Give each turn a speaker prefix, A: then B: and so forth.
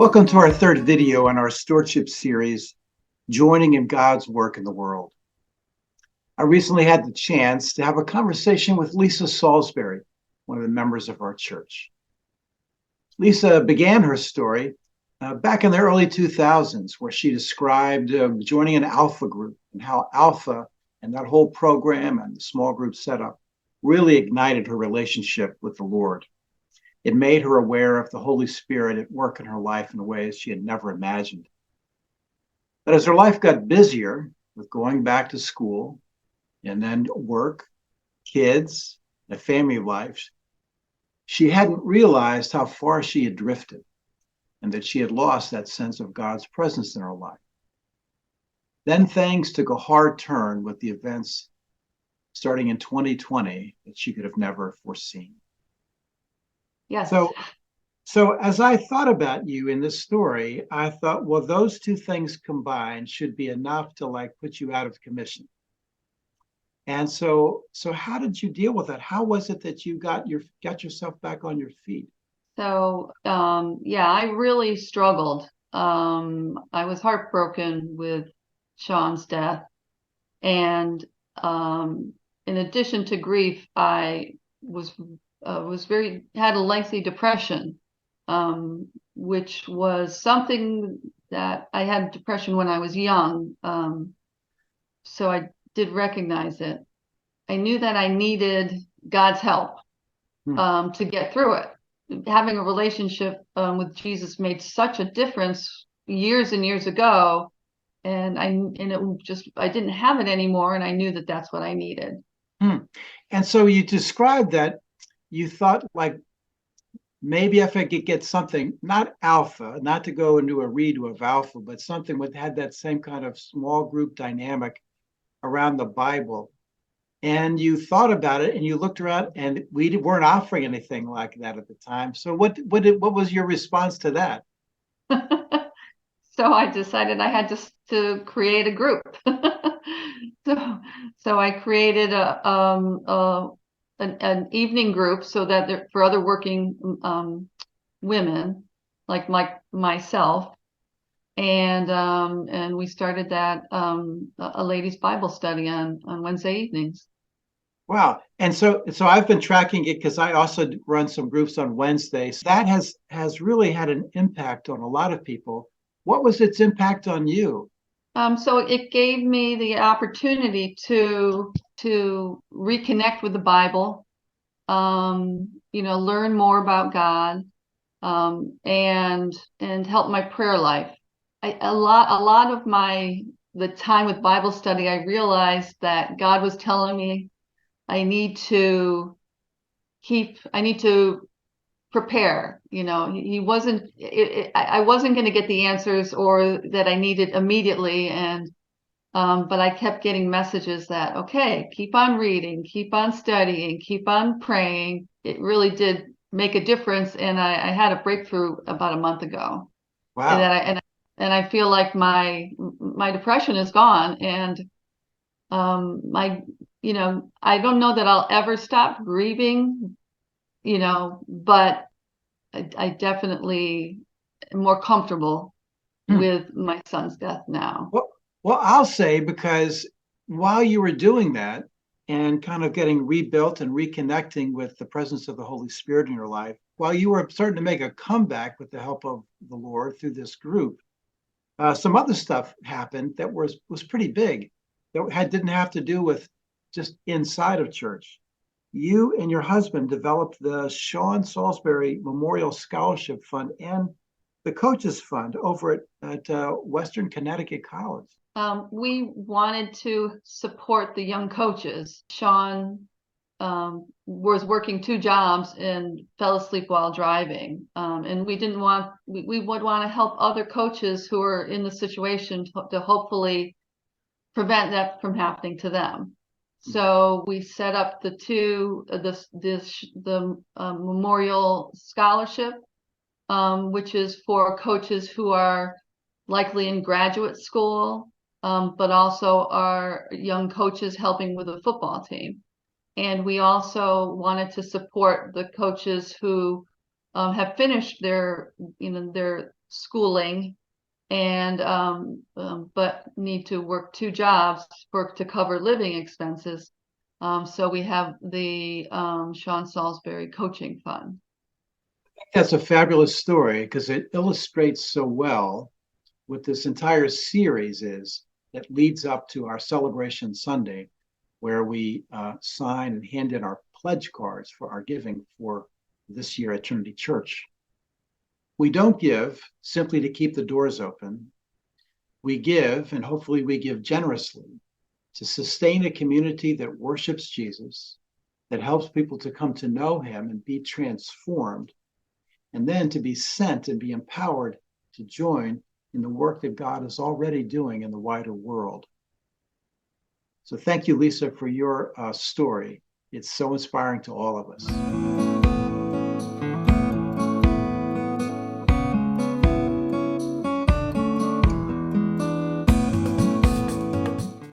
A: Welcome to our third video in our stewardship series, Joining in God's Work in the World. I recently had the chance to have a conversation with Lisa Salisbury, one of the members of our church. Lisa began her story back in the early 2000s, where she described joining an Alpha group and how Alpha and that whole program and the small group setup really ignited her relationship with the Lord. It made her aware of the Holy Spirit at work in her life in ways she had never imagined. But as her life got busier with going back to school and then work, kids, a family life, she hadn't realized how far she had drifted and that she had lost that sense of God's presence in her life. Then things took a hard turn with the events starting in 2020 that she could have never foreseen.
B: Yes.
A: So as I thought about you in this story, I thought, well, those two things combined should be enough to put you out of commission. And so how did you deal with that? How was it that you got yourself back on your feet?
B: So, I really struggled. I was heartbroken with Sean's death. And in addition to grief, I had a lengthy depression, which was something that I had depression when I was young. So I did recognize it. I knew that I needed God's help to get through it. Having a relationship with Jesus made such a difference years and years ago, and I didn't have it anymore, and I knew that that's what I needed.
A: And so you described that you thought, maybe if I could get something, not Alpha, not to go into a redo of Alpha, but something that had that same kind of small group dynamic around the Bible. And you thought about it and you looked around, and we weren't offering anything like that at the time. So what was your response to that?
B: So I decided I had to create a group. So I created an evening group so that for other working women like myself, and we started that a ladies' Bible study on Wednesday evenings.
A: Wow. And so I've been tracking it because I also run some groups on Wednesdays. That has really had an impact on a lot of people. What was its impact on you?
B: So it gave me the opportunity to reconnect with the Bible, learn more about God, and help my prayer life. A lot of the time with Bible study, I realized that God was telling me I need to prepare. I wasn't going to get the answers or that I needed immediately, but I kept getting messages that, okay, keep on reading, keep on studying, keep on praying. It really did make a difference, and I had a breakthrough about a month ago.
A: Wow.
B: And I feel like my depression is gone, and I don't know that I'll ever stop grieving, but I definitely am more comfortable with my son's death now.
A: Well, I'll say, because while you were doing that and kind of getting rebuilt and reconnecting with the presence of the Holy Spirit in your life, while you were starting to make a comeback with the help of the Lord through this group, some other stuff happened that was pretty big, that didn't have to do with just inside of church. You and your husband developed the Sean Salisbury Memorial Scholarship Fund and the Coaches Fund over at Western Connecticut College.
B: We wanted to support the young coaches. Sean was working 2 jobs and fell asleep while driving. And we would want to help other coaches who are in the situation to hopefully prevent that from happening to them. So we set up the Memorial Scholarship, which is for coaches who are likely in graduate school, but also are young coaches helping with a football team. And we also wanted to support the coaches who have finished their schooling and but need to work 2 jobs to cover living expenses. So we have the Sean Salisbury Coaching Fund.
A: That's a fabulous story because it illustrates so well what this entire series is that leads up to our celebration Sunday, where we sign and hand in our pledge cards for our giving for this year at Trinity Church. We don't give simply to keep the doors open. We give, and hopefully we give generously, to sustain a community that worships Jesus, that helps people to come to know him and be transformed, and then to be sent and be empowered to join in the work that God is already doing in the wider world. So thank you, Lisa, for your story. It's so inspiring to all of us.